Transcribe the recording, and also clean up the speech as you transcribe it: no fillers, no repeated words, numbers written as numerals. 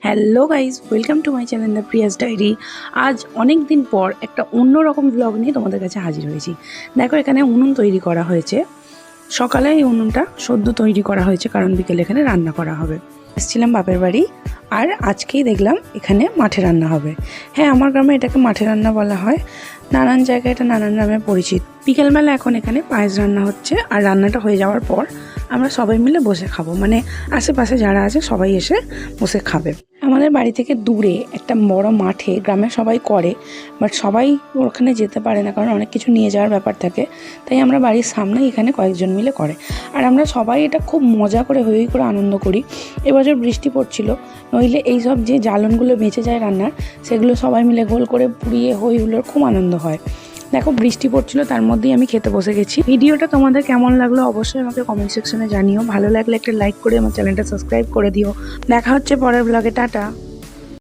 Hello guys, welcome to my channel the Priya's Diary. আজ অনেক দিন পর একটা অন্যরকম ব্লগ নিয়ে তোমাদের কাছে হাজির হয়েছি। দেখো, এখানে উনুন তৈরি করা হয়েছে। সকালে এই উনুনটা সদ্য তৈরি করা হয়েছে, কারণ বিকেলে এখানে রান্না করা হবে। এসেছিলাম বাপের বাড়ি, আর আজকেই দেখলাম এখানে মাঠে রান্না হবে। হ্যাঁ, আমার গ্রামে এটাকে মাঠে রান্না বলা হয়, নানান জায়গায় এটা নানান নামে পরিচিত। বিকেলবেলা এখন এখানে পায়েস রান্না হচ্ছে, আর রান্নাটা হয়ে যাওয়ার পর আমরা সবাই মিলে বসে খাবো, মানে আশেপাশে যারা আছে সবাই এসে বসে খাবে। আমাদের বাড়ি থেকে দূরে একটা বড় মাঠে গ্রামে সবাই করে, বাট সবাই ওখানে যেতে পারে না, কারণ অনেক কিছু নিয়ে যাওয়ার ব্যাপার থাকে। তাই আমরা বাড়ির সামনে এখানে কয়েকজন মিলে করে, আর আমরা সবাই এটা খুব মজা করে হই করে আনন্দ করি। এবছর বৃষ্টি পড়ছিল, নইলে এইসব যে জ্বালনগুলো বেঁচে যায় রান্নার, সেগুলো সবাই মিলে গোল করে পুড়িয়ে হই হুল্লোড় খুব আনন্দ হয়। দেখো, বৃষ্টি পড়ছিল, তার মধ্যেই আমি খেতে বসে গেছি। ভিডিওটা তোমাদের কেমন লাগলো অবশ্যই আমাকে কমেন্ট সেকশনে জানিও। ভালো লাগলে একটা লাইক করে আমার চ্যানেলটা সাবস্ক্রাইব করে দিও। দেখা হচ্ছে পরের ব্লগে। টাটা।